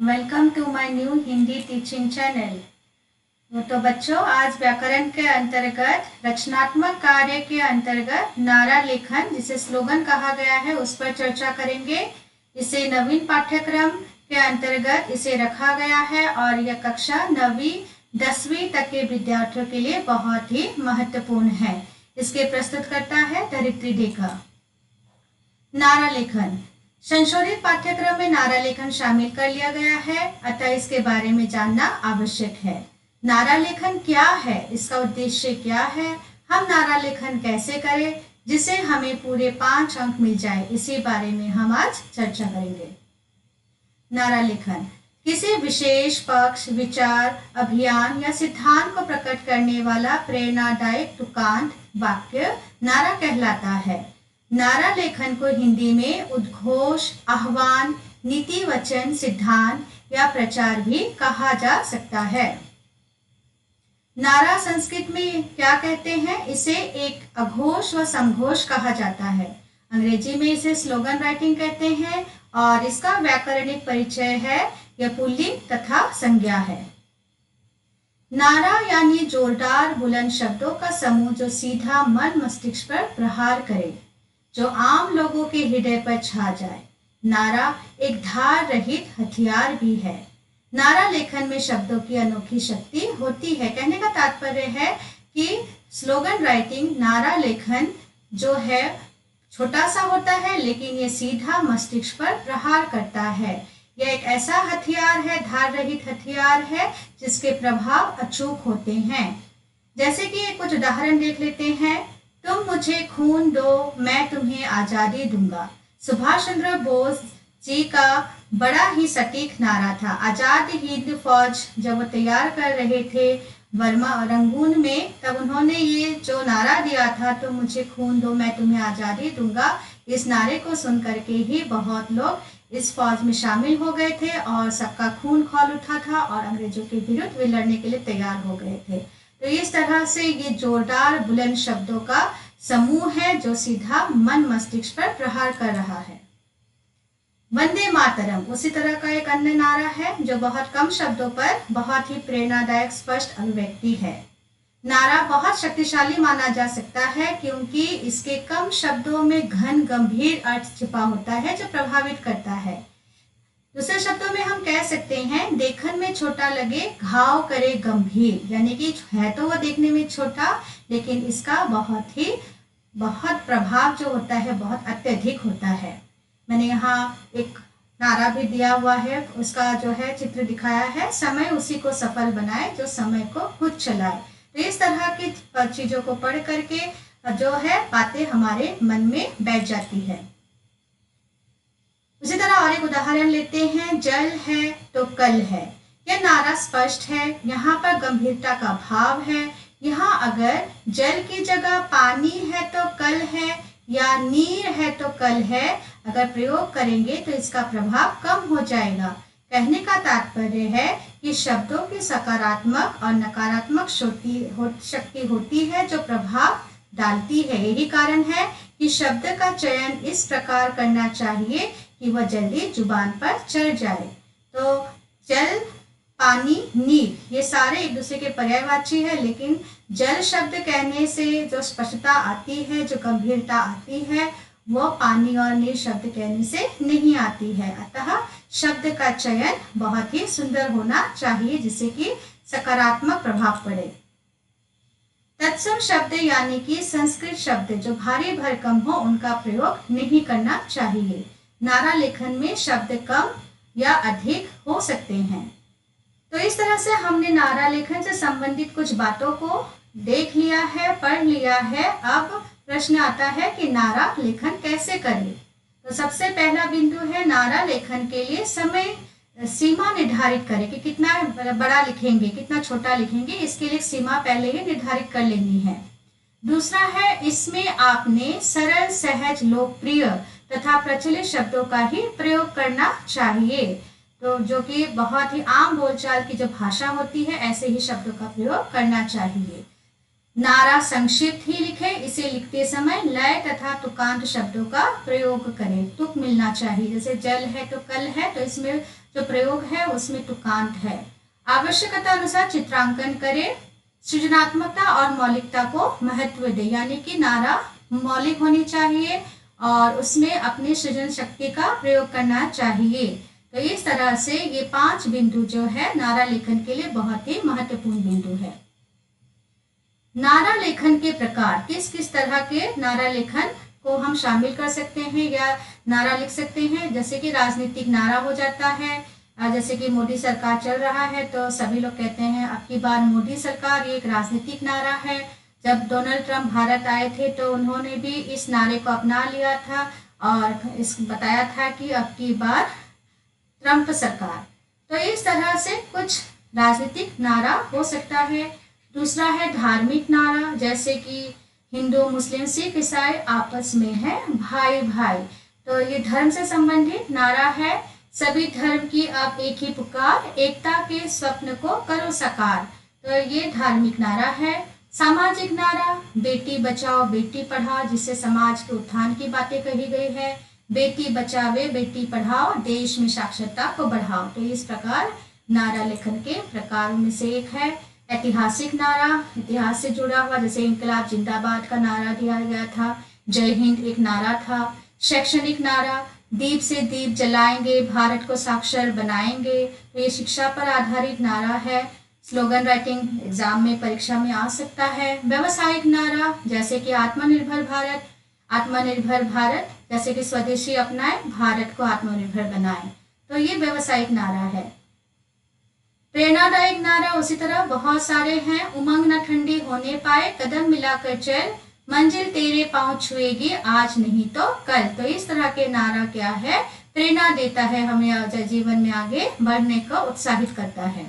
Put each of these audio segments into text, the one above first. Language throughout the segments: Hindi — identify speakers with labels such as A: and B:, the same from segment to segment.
A: Welcome to my new Hindi teaching channel. तो बच्चों, आज व्याकरण के अंतर्गत रचनात्मक कार्य के अंतर्गत नारा लेखन, जिसे स्लोगन कहा गया है, उस पर चर्चा करेंगे। इसे नवीन पाठ्यक्रम के अंतर्गत इसे रखा गया है और यह कक्षा 9वीं 10वीं तक के विद्यार्थियों के लिए बहुत ही महत्वपूर्ण है। इसके प्रस्तुतकर्ता है धरित्री डेका। नारा लेखन संशोधित पाठ्यक्रम में नारा लेखन शामिल कर लिया गया है, अतः इसके बारे में जानना आवश्यक है। नारा लेखन क्या है, इसका उद्देश्य क्या है, हम नारा लेखन कैसे करें जिसे हमें पूरे 5 अंक मिल जाए, इसी बारे में हम आज चर्चा करेंगे। नारा लेखन किसी विशेष पक्ष, विचार, अभियान या सिद्धांत को प्रकट करने वाला प्रेरणादायक तुकांत वाक्य नारा कहलाता है। नारा लेखन को हिंदी में उद्घोष, आह्वान, नीति वचन, सिद्धांत या प्रचार भी कहा जा सकता है। नारा संस्कृत में क्या कहते हैं? इसे एक अघोष व समघोष कहा जाता है। अंग्रेजी में इसे स्लोगन राइटिंग कहते हैं और इसका व्याकरणिक परिचय है, यह पुल्लिंग तथा संज्ञा है। नारा यानी जोरदार बुलंद शब्दों का समूह जो सीधा मन मस्तिष्क पर प्रहार करे, जो आम लोगों के हृदय पर छा जाए। नारा एक धार रहित हथियार भी है। नारा लेखन में शब्दों की अनोखी शक्ति होती है। कहने का तात्पर्य है कि स्लोगन राइटिंग, नारा लेखन जो है छोटा सा होता है, लेकिन ये सीधा मस्तिष्क पर प्रहार करता है। यह एक ऐसा हथियार है, धार रहित हथियार है, जिसके प्रभाव अचूक होते हैं। जैसे कि कुछ उदाहरण देख लेते हैं। तुम मुझे खून दो, मैं तुम्हें आजादी दूंगा। सुभाष चंद्र बोस जी का बड़ा ही सटीक नारा था। आजाद हिंद फौज जब वो तैयार कर रहे थे वर्मा रंगून में, तब उन्होंने ये जो नारा दिया था, तुम मुझे खून दो, मैं तुम्हें आजादी दूंगा, इस नारे को सुन करके ही बहुत लोग इस फौज में शामिल हो गए थे और सबका खून खौल उठा था और अंग्रेजों के विरुद्ध वे लड़ने के लिए तैयार हो गए थे। तो इस तरह से ये जोरदार बुलंद शब्दों का समूह है जो सीधा मन मस्तिष्क पर प्रहार कर रहा है। वंदे मातरम उसी तरह का एक अन्य नारा है जो बहुत कम शब्दों पर बहुत ही प्रेरणादायक स्पष्ट अभिव्यक्ति है। नारा बहुत शक्तिशाली माना जा सकता है क्योंकि इसके कम शब्दों में घन गंभीर अर्थ छिपा होता है जो प्रभावित करता है। दूसरे शब्दों में हम कह सकते हैं, देखन में छोटा लगे घाव करे गंभीर, यानी कि है तो वह देखने में छोटा, लेकिन इसका बहुत प्रभाव जो होता है बहुत अत्यधिक होता है। मैंने यहाँ एक नारा भी दिया हुआ है, उसका जो है चित्र दिखाया है, समय उसी को सफल बनाए जो समय को खुद चलाए। तो इस तरह की चीजों को पढ़ करके जो है बातें हमारे मन में बैठ जाती है। उसी तरह और एक उदाहरण लेते हैं। जल है तो कल है, यह नारा स्पष्ट है, यहाँ पर गंभीरता का भाव है। यहाँ अगर जल की जगह पानी है तो कल है या नीर है तो कल है, अगर प्रयोग करेंगे तो इसका प्रभाव कम हो जाएगा। कहने का तात्पर्य है कि शब्दों की सकारात्मक और नकारात्मक शक्ति होती है जो प्रभाव डालती है। यही कारण है कि शब्द का चयन इस प्रकार करना चाहिए कि वह जल्दी जुबान पर चढ़ जाए। तो जल, पानी, नीर ये सारे एक दूसरे के पर्यायवाची है, लेकिन जल शब्द कहने से जो स्पष्टता आती है, जो गंभीरता आती है, वो पानी और नीर शब्द कहने से नहीं आती है। अतः शब्द का चयन बहुत ही सुंदर होना चाहिए जिससे कि सकारात्मक प्रभाव पड़े। तत्सम शब्द यानी कि संस्कृत शब्द जो भारी भरकम हो, उनका प्रयोग नहीं करना चाहिए। नारा लेखन में शब्द कम या अधिक हो सकते हैं। तो इस तरह से हमने नारा लेखन से संबंधित कुछ बातों को देख लिया है, पढ़ लिया है। अब प्रश्न आता है कि नारा लेखन कैसे करें। तो सबसे पहला बिंदु है, नारा लेखन के लिए समय सीमा निर्धारित करें कि कितना बड़ा लिखेंगे, कितना छोटा लिखेंगे, इसके लिए सीमा पहले ही निर्धारित कर लेनी है। दूसरा है, इसमें आपने सरल, सहज, लोकप्रिय तथा प्रचलित शब्दों का ही प्रयोग करना चाहिए। तो जो कि बहुत ही आम बोलचाल की जो भाषा होती है, ऐसे ही शब्दों का प्रयोग करना चाहिए। नारा संक्षिप्त ही लिखे। इसे लिखते समय लय तथा तुकांत शब्दों का प्रयोग करें। तुक मिलना चाहिए, जैसे जल है तो कल है, तो इसमें जो प्रयोग है उसमें तुकांत है। आवश्यकता अनुसार चित्रांकन करें। सृजनात्मकता और मौलिकता को महत्व दे, यानी कि नारा मौलिक होनी चाहिए और उसमें अपनी सृजन शक्ति का प्रयोग करना चाहिए। तो इस तरह से ये 5 बिंदु जो है नारा लेखन के लिए बहुत ही महत्वपूर्ण बिंदु है। नारा लेखन के प्रकार, किस किस तरह के नारा लेखन को हम शामिल कर सकते हैं या नारा लिख सकते हैं। जैसे कि राजनीतिक नारा हो जाता है, जैसे कि मोदी सरकार चल रहा है तो सभी लोग कहते हैं अब की बार मोदी सरकार, ये एक राजनीतिक नारा है। जब डोनाल्ड ट्रंप भारत आए थे तो उन्होंने भी इस नारे को अपना लिया था और इस बताया था कि अब की बार ट्रंप सरकार। तो इस तरह से कुछ राजनीतिक नारा हो सकता है। दूसरा है धार्मिक नारा, जैसे कि हिंदू मुस्लिम सिख ईसाई आपस में है भाई भाई, तो ये धर्म से संबंधित नारा है। सभी धर्म की अब एक ही पुकार, एकता के स्वप्न को करो साकार, तो ये धार्मिक नारा है। सामाजिक नारा, बेटी बचाओ बेटी पढ़ाओ, जिससे समाज के उत्थान की बातें कही गई है। बेटी बचावे बेटी पढ़ाओ, देश में साक्षरता को बढ़ाओ, तो इस प्रकार नारा लेखन के प्रकारों में से एक है। ऐतिहासिक नारा, इतिहास से जुड़ा हुआ, जैसे इंकलाब जिंदाबाद का नारा दिया गया था, जय हिंद एक नारा था। शैक्षणिक नारा, दीप से दीप जलाएंगे भारत को साक्षर बनाएंगे, तो ये शिक्षा पर आधारित नारा है। स्लोगन राइटिंग एग्जाम में परीक्षा में आ सकता है। व्यवसायिक नारा, जैसे कि आत्मनिर्भर भारत, जैसे कि स्वदेशी अपनाएं भारत को आत्मनिर्भर बनाएं, तो ये व्यवसायिक नारा है। प्रेरणादायक नारा उसी तरह बहुत सारे हैं। उमंग न ठंडी होने पाए, कदम मिलाकर चल, मंजिल तेरे पांव छुएगी आज नहीं तो कल, तो इस तरह के नारा क्या है, प्रेरणा देता है, हमें जीवन में आगे बढ़ने को उत्साहित करता है।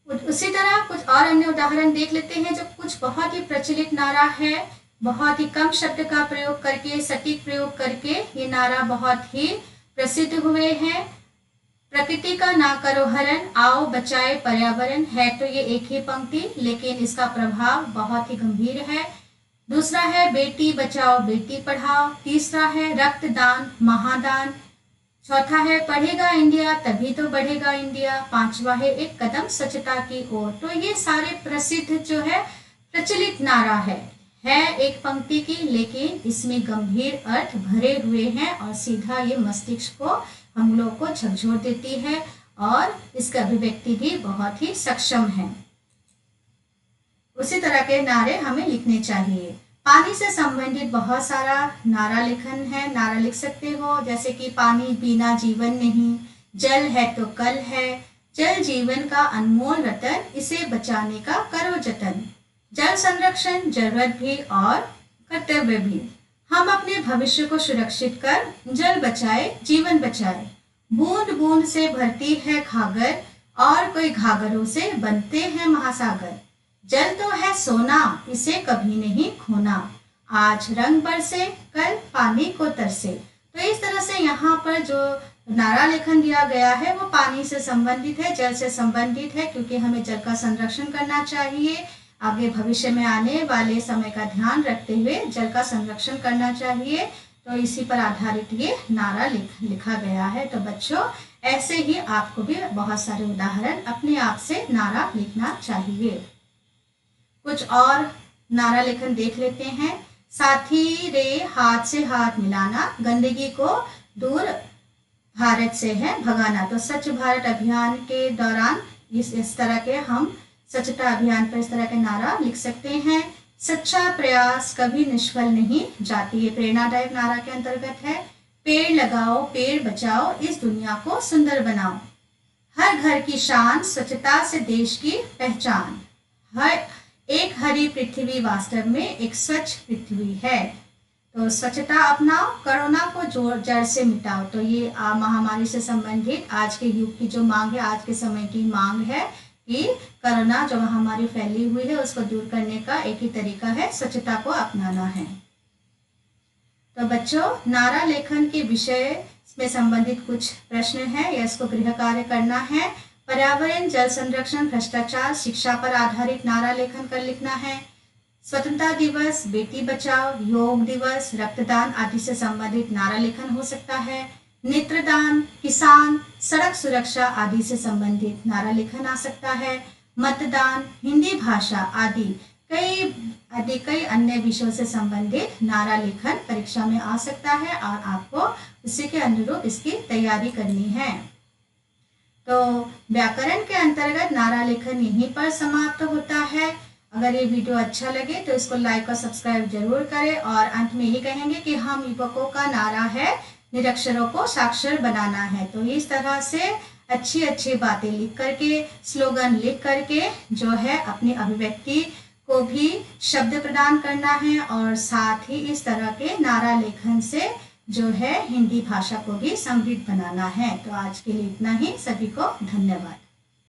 A: उसी तरह कुछ और अन्य उदाहरण देख लेते हैं जो कुछ बहुत ही प्रचलित नारा है। बहुत ही कम शब्द का प्रयोग करके, सटीक प्रयोग करके ये नारा बहुत ही प्रसिद्ध हुए हैं। प्रकृति का ना करो हरण, आओ बचाए पर्यावरण, है तो ये एक ही पंक्ति लेकिन इसका प्रभाव बहुत ही गंभीर है। दूसरा है बेटी बचाओ बेटी पढ़ाओ। तीसरा है रक्तदान महादान। चौथा है पढ़ेगा इंडिया तभी तो बढ़ेगा इंडिया। पांचवा है एक कदम स्वच्छता की ओर। तो ये सारे प्रसिद्ध जो है प्रचलित नारा है एक पंक्ति की, लेकिन इसमें गंभीर अर्थ भरे हुए हैं और सीधा ये मस्तिष्क को हम लोग को झकझोर देती है और इसका अभिव्यक्ति भी बहुत ही सक्षम है। उसी तरह के नारे हमें लिखने चाहिए। पानी से संबंधित बहुत सारा नारा लेखन है, नारा लिख सकते हो, जैसे कि पानी बिना जीवन नहीं, जल है तो कल है, जल जीवन का अनमोल रतन, इसे बचाने का करो जतन। जल संरक्षण जरूरत भी और कर्तव्य भी। हम अपने भविष्य को सुरक्षित कर जल बचाए जीवन बचाए। बूंद बूंद से भरती है घाघर और कोई घाघरों से बनते हैं महासागर। जल तो है सोना इसे कभी नहीं खोना, आज रंग बरसे कल पानी को तरसे। तो इस तरह से यहाँ पर जो नारा लेखन दिया गया है वो पानी से संबंधित है, जल से संबंधित है, क्योंकि हमें जल का संरक्षण करना चाहिए। आगे भविष्य में आने वाले समय का ध्यान रखते हुए जल का संरक्षण करना चाहिए। तो इसी पर आधारित ये नारा लिखा गया है। तो बच्चों ऐसे ही आपको भी बहुत सारे उदाहरण अपने आप से नारा लिखना चाहिए। कुछ और नारा लेखन देख लेते हैं। साथी रे हाथ से हाथ मिलाना, गंदगी को दूर भारत से है भगाना। तो स्वच्छ भारत अभियान के दौरान इस तरह के हम स्वच्छता अभियान पर इस तरह के नारा लिख सकते हैं। सच्चा प्रयास कभी निष्फल नहीं जाती, ये प्रेरणादायक नारा के अंतर्गत है। पेड़ लगाओ पेड़ बचाओ, इस दुनिया को सुंदर बनाओ। हर घर की शान, स्वच्छता से देश की पहचान। हर एक हरी पृथ्वी वास्तव में एक स्वच्छ पृथ्वी है। तो स्वच्छता अपनाओ, कोरोना को जड़ से मिटाओ। तो ये महामारी से संबंधित आज के युग की जो मांग है, आज के समय की मांग है कि कोरोना जो महामारी फैली हुई है उसको दूर करने का एक ही तरीका है स्वच्छता को अपनाना है। तो बच्चों नारा लेखन के विषय में संबंधित कुछ प्रश्न है या इसको गृह कार्य करना है। पर्यावरण, जल संरक्षण, भ्रष्टाचार, शिक्षा पर आधारित नारा लेखन कर लिखना है। स्वतंत्रता दिवस, बेटी बचाओ, योग दिवस, रक्तदान आदि से संबंधित नारा लेखन हो सकता है। नेत्रदान, किसान, सड़क सुरक्षा आदि से संबंधित नारा लेखन आ सकता है। मतदान, हिंदी भाषा आदि कई अन्य विषयों से संबंधित नारा लेखन परीक्षा में आ सकता है और आपको उसी के अनुरूप इसकी तैयारी करनी है। तो व्याकरण के अंतर्गत नारा लेखन यहीं पर समाप्त होता है। अगर ये वीडियो अच्छा लगे तो इसको लाइक और सब्सक्राइब जरूर करें और अंत में यही कहेंगे कि हम युवकों का नारा है निरक्षरों को साक्षर बनाना है। तो इस तरह से अच्छी अच्छी बातें लिख करके, स्लोगन लिख करके जो है अपनी अभिव्यक्ति को भी शब्द प्रदान करना है और साथ ही इस तरह के नारा लेखन से जो है हिंदी भाषा को भी समृद्ध बनाना है। तो आज के लिए इतना ही। सभी को धन्यवाद।